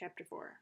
Chapter 4.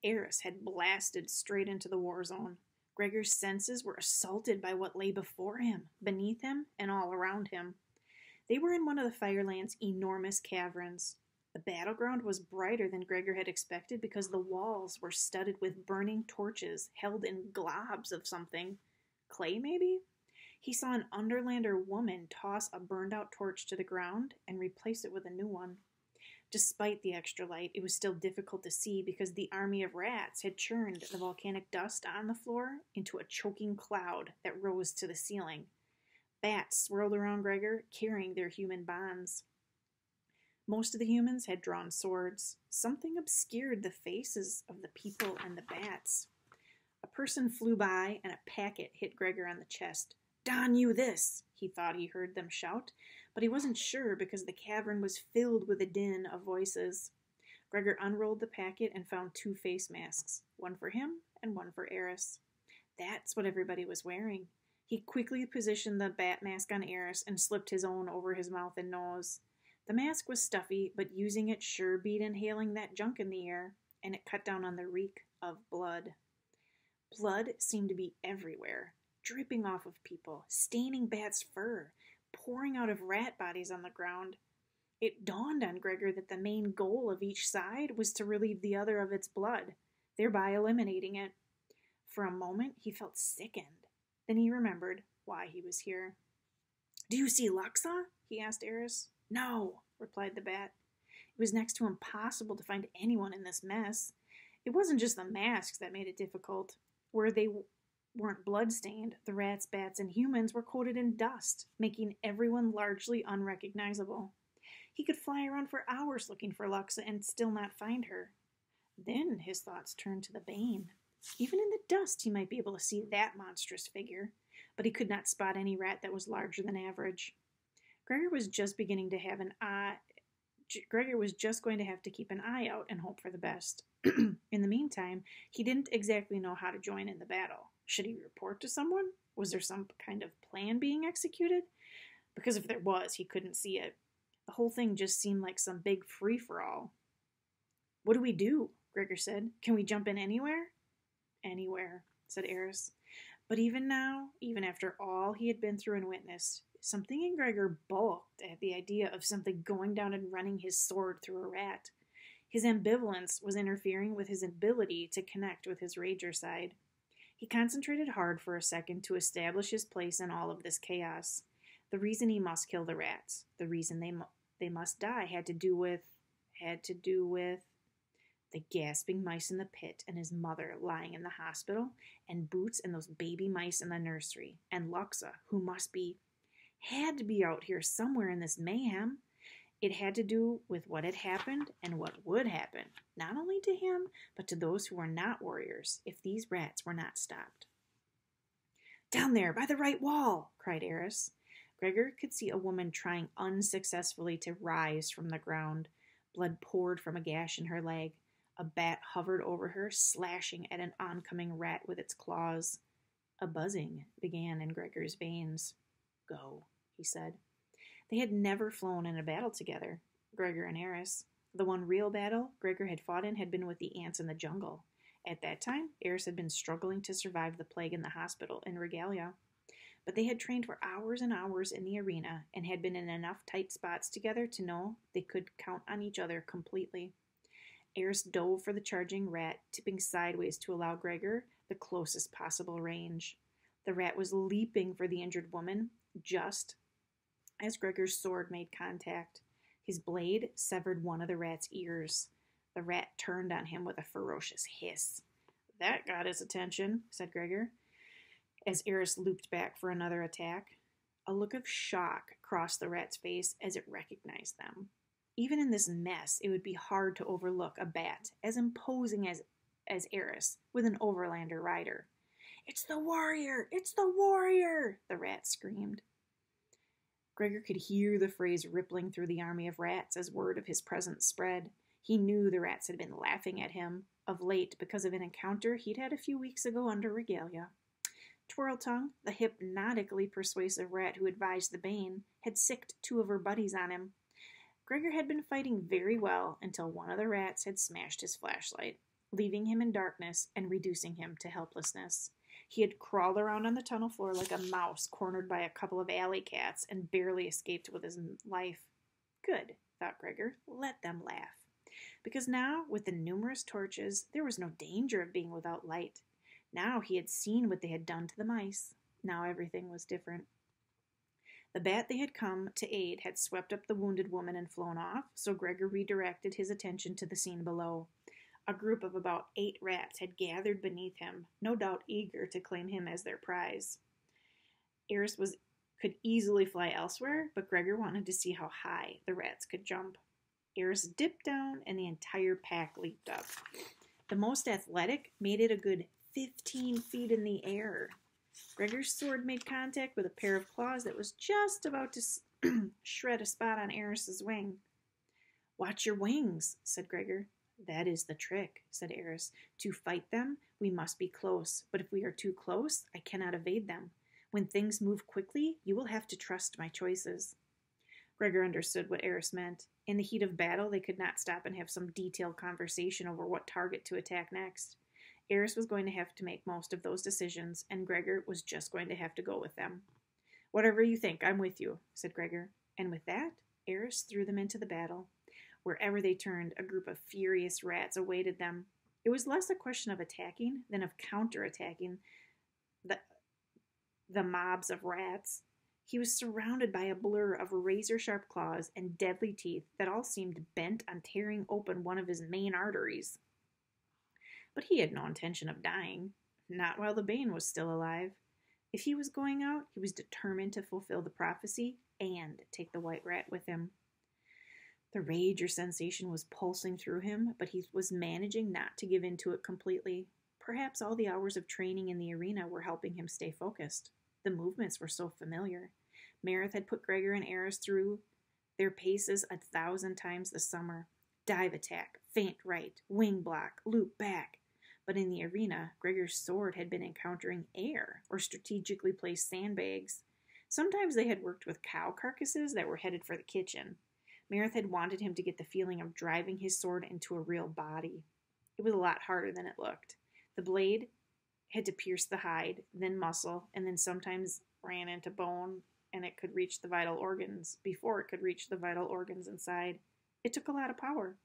Eris had blasted straight into the war zone. Gregor's senses were assaulted by what lay before him, beneath him, and all around him. They were in one of the Fireland's enormous caverns. The battleground was brighter than Gregor had expected because the walls were studded with burning torches held in globs of something. Clay, maybe? He saw an Underlander woman toss a burned-out torch to the ground and replace it with a new one. Despite the extra light, it was still difficult to see because the army of rats had churned the volcanic dust on the floor into a choking cloud that rose to the ceiling. Bats swirled around Gregor, carrying their human bonds. Most of the humans had drawn swords. Something obscured the faces of the people and the bats. A person flew by, and a packet hit Gregor on the chest. "Don you this!" he thought he heard them shout, but he wasn't sure because the cavern was filled with a din of voices. Gregor unrolled the packet and found 2 face masks, one for him and one for Eris. That's what everybody was wearing. He quickly positioned the bat mask on Eris and slipped his own over his mouth and nose. The mask was stuffy, but using it sure beat inhaling that junk in the air, and it cut down on the reek of blood. Blood seemed to be everywhere, dripping off of people, staining Bat's fur, pouring out of rat bodies on the ground. It dawned on Gregor that the main goal of each side was to relieve the other of its blood, thereby eliminating it. For a moment, he felt sickened. Then he remembered why he was here. "Do you see Luxa?" he asked Eris. "No," replied the bat. It was next to impossible to find anyone in this mess. It wasn't just the masks that made it difficult. Where they weren't blood-stained, the rats, bats, and humans were coated in dust, making everyone largely unrecognizable. He could fly around for hours looking for Luxa and still not find her. Then his thoughts turned to the Bane. Even in the dust, he might be able to see that monstrous figure, but he could not spot any rat that was larger than average. Gregor was just going to have to keep an eye out and hope for the best. In the meantime, he didn't exactly know how to join in the battle. Should he report to someone? Was there some kind of plan being executed? Because if there was, he couldn't see it. The whole thing just seemed like some big free-for-all. "What do we do?" Gregor said. "Can we jump in anywhere?" "Anywhere," said Eris. But even now, even after all he had been through and witnessed, something in Gregor balked at the idea of something going down and running his sword through a rat. His ambivalence was interfering with his ability to connect with his rager side. He concentrated hard for a second to establish his place in all of this chaos. The reason he must kill the rats, the reason they must die, had to do with the gasping mice in the pit and his mother lying in the hospital, and Boots and those baby mice in the nursery, and Luxa, who had to be out here somewhere in this mayhem. It had to do with what had happened and what would happen, not only to him, but to those who were not warriors, if these rats were not stopped. "Down there, by the right wall!" cried Eris. Gregor could see a woman trying unsuccessfully to rise from the ground. Blood poured from a gash in her leg. A bat hovered over her, slashing at an oncoming rat with its claws. A buzzing began in Gregor's veins. "Go," he said. They had never flown in a battle together, Gregor and Eris. The one real battle Gregor had fought in had been with the ants in the jungle. At that time, Eris had been struggling to survive the plague in the hospital in Regalia. But they had trained for hours and hours in the arena and had been in enough tight spots together to know they could count on each other completely. Eris dove for the charging rat, tipping sideways to allow Gregor the closest possible range. The rat was leaping for the injured woman just as Gregor's sword made contact. His blade severed one of the rat's ears. The rat turned on him with a ferocious hiss. "That got his attention," said Gregor, as Eris looped back for another attack. A look of shock crossed the rat's face as it recognized them. Even in this mess, it would be hard to overlook a bat as imposing as Eris, with an overlander rider. "It's the warrior! It's the warrior!" the rat screamed. Gregor could hear the phrase rippling through the army of rats as word of his presence spread. He knew the rats had been laughing at him, of late because of an encounter he'd had a few weeks ago under Regalia. Twirltongue, the hypnotically persuasive rat who advised the Bane, had sicked 2 of her buddies on him. Gregor had been fighting very well until one of the rats had smashed his flashlight, leaving him in darkness and reducing him to helplessness. He had crawled around on the tunnel floor like a mouse cornered by a couple of alley cats and barely escaped with his life. Good, thought Gregor. Let them laugh. Because now, with the numerous torches, there was no danger of being without light. Now he had seen what they had done to the mice. Now everything was different. The bat they had come to aid had swept up the wounded woman and flown off, so Gregor redirected his attention to the scene below. A group of about 8 rats had gathered beneath him, no doubt eager to claim him as their prize. Eris could easily fly elsewhere, but Gregor wanted to see how high the rats could jump. Eris dipped down, and the entire pack leaped up. The most athletic made it a good 15 feet in the air. Gregor's sword made contact with a pair of claws that was just about to shred a spot on Eris's wing. "Watch your wings," said Gregor. "That is the trick," said Eris. "To fight them, we must be close, but if we are too close, I cannot evade them. When things move quickly, you will have to trust my choices." Gregor understood what Eris meant. In the heat of battle, they could not stop and have some detailed conversation over what target to attack next. Eris was going to have to make most of those decisions, and Gregor was just going to have to go with them. "Whatever you think, I'm with you," said Gregor. And with that, Eris threw them into the battle. Wherever they turned, a group of furious rats awaited them. It was less a question of attacking than of counterattacking the mobs of rats. He was surrounded by a blur of razor-sharp claws and deadly teeth that all seemed bent on tearing open one of his main arteries. But he had no intention of dying, not while the Bane was still alive. If he was going out, he was determined to fulfill the prophecy and take the white rat with him. The rage or sensation was pulsing through him, but he was managing not to give in to it completely. Perhaps all the hours of training in the arena were helping him stay focused. The movements were so familiar. Marith had put Gregor and Eris through their paces 1,000 times this summer. Dive attack, feint right, wing block, loop back. But in the arena, Gregor's sword had been encountering air or strategically placed sandbags. Sometimes they had worked with cow carcasses that were headed for the kitchen. Marith had wanted him to get the feeling of driving his sword into a real body. It was a lot harder than it looked. The blade had to pierce the hide, then muscle, and then sometimes ran into bone, and it could reach the vital organs before it could reach the vital organs inside. It took a lot of power.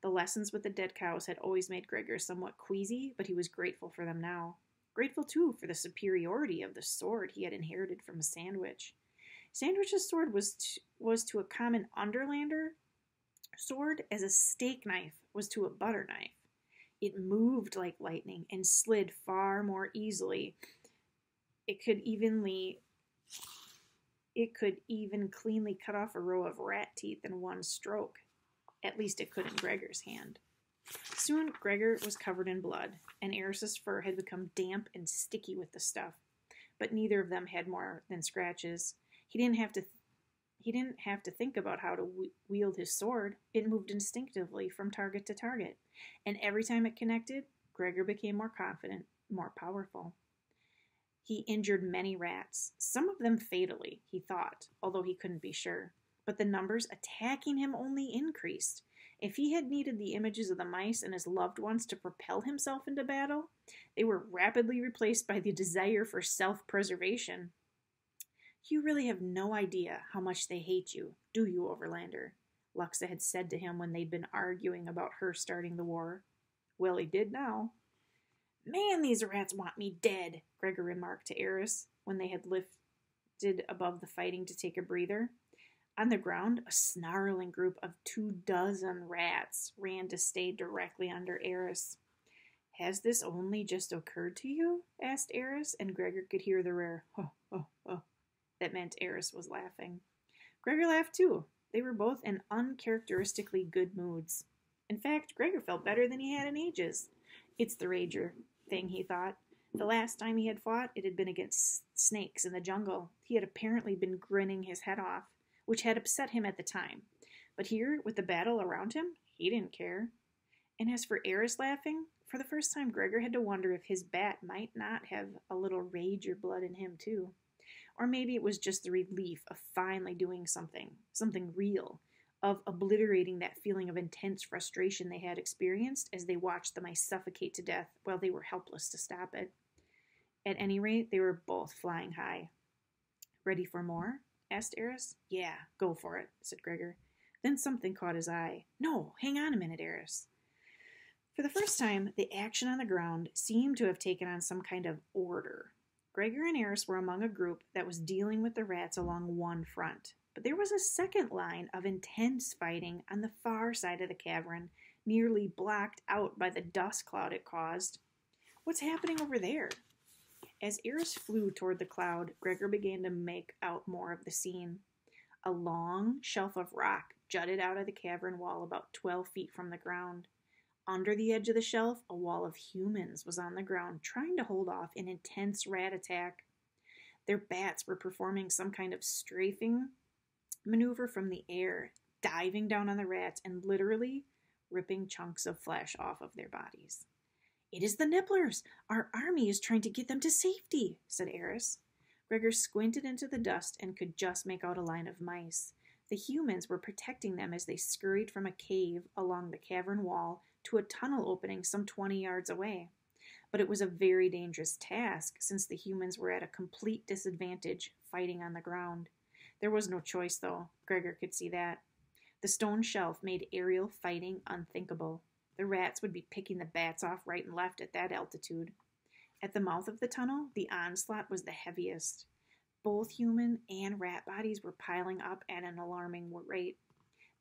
The lessons with the dead cows had always made Gregor somewhat queasy, but he was grateful for them now. Grateful, too, for the superiority of the sword he had inherited from Sandwich. Sandwich's sword was to a common Underlander sword as a steak knife was to a butter knife. It moved like lightning and slid far more easily. It could even cleanly cut off a row of rat teeth in one stroke. At least it could in Gregor's hand. Soon Gregor was covered in blood, and Eris's fur had become damp and sticky with the stuff. But neither of them had more than scratches. He didn't have to think about how to wield his sword. It moved instinctively from target to target, and every time it connected, Gregor became more confident, more powerful. He injured many rats, some of them fatally, he thought, although he couldn't be sure. But the numbers attacking him only increased. If he had needed the images of the mice and his loved ones to propel himself into battle, they were rapidly replaced by the desire for self-preservation. "You really have no idea how much they hate you, do you, Overlander?" Luxa had said to him when they'd been arguing about her starting the war. Well, he did now. "Man, these rats want me dead," Gregor remarked to Eris when they had lifted above the fighting to take a breather. On the ground, a snarling group of 24 rats ran to stay directly under Eris. "Has this only just occurred to you?" asked Eris, and Gregor could hear the rare "ho, ho, ho." That meant Eris was laughing. Gregor laughed too. They were both in uncharacteristically good moods. In fact, Gregor felt better than he had in ages. It's the rager thing, he thought. The last time he had fought, it had been against snakes in the jungle. He had apparently been grinning his head off, which had upset him at the time. But here, with the battle around him, he didn't care. And as for Eris laughing, for the first time Gregor had to wonder if his bat might not have a little rager blood in him too. Or maybe it was just the relief of finally doing something real, of obliterating that feeling of intense frustration they had experienced as they watched the mice suffocate to death while they were helpless to stop it. At any rate, they were both flying high. "Ready for more?" asked Eris. "Yeah, go for it," said Gregor. Then something caught his eye. "No, hang on a minute, Eris." For the first time, the action on the ground seemed to have taken on some kind of order. Gregor and Eris were among a group that was dealing with the rats along one front, but there was a second line of intense fighting on the far side of the cavern, nearly blocked out by the dust cloud it caused. "What's happening over there?" As Eris flew toward the cloud, Gregor began to make out more of the scene. A long shelf of rock jutted out of the cavern wall about 12 feet from the ground. Under the edge of the shelf, a wall of humans was on the ground, trying to hold off an intense rat attack. Their bats were performing some kind of strafing maneuver from the air, diving down on the rats and literally ripping chunks of flesh off of their bodies. "It is the nibblers! Our army is trying to get them to safety," said Eris. Gregor squinted into the dust and could just make out a line of mice. The humans were protecting them as they scurried from a cave along the cavern wall to a tunnel opening some 20 yards away. But it was a very dangerous task, since the humans were at a complete disadvantage fighting on the ground. There was no choice, though. Gregor could see that. The stone shelf made aerial fighting unthinkable. The rats would be picking the bats off right and left at that altitude. At the mouth of the tunnel, the onslaught was the heaviest. Both human and rat bodies were piling up at an alarming rate.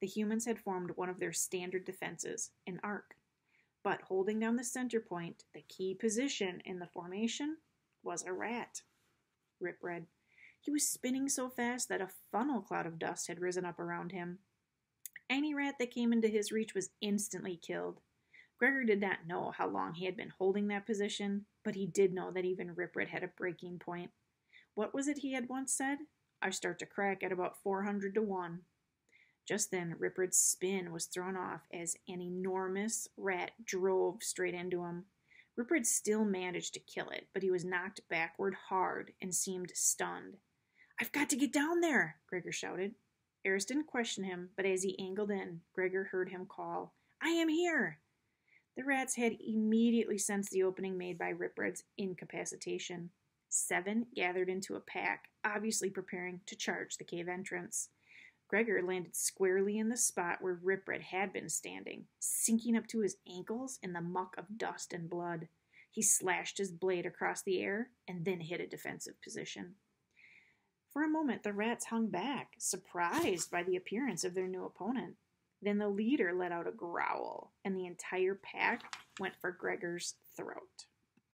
The humans had formed one of their standard defenses, an arc. But holding down the center point, the key position in the formation, was a rat. Rip Red. He was spinning so fast that a funnel cloud of dust had risen up around him. Any rat that came into his reach was instantly killed. Gregor did not know how long he had been holding that position, but he did know that even Rip Red had a breaking point. What was it he had once said? "I start to crack at about 400 to 1. Just then, Rip Red's spin was thrown off as an enormous rat drove straight into him. Rip Red still managed to kill it, but he was knocked backward hard and seemed stunned. "I've got to get down there," Gregor shouted. Eris didn't question him, but as he angled in, Gregor heard him call, "I am here!" The rats had immediately sensed the opening made by Rip Red's incapacitation. 7 gathered into a pack, obviously preparing to charge the cave entrance. Gregor landed squarely in the spot where Rip Red had been standing, sinking up to his ankles in the muck of dust and blood. He slashed his blade across the air and then hit a defensive position. For a moment, the rats hung back, surprised by the appearance of their new opponent. Then the leader let out a growl, and the entire pack went for Gregor's throat.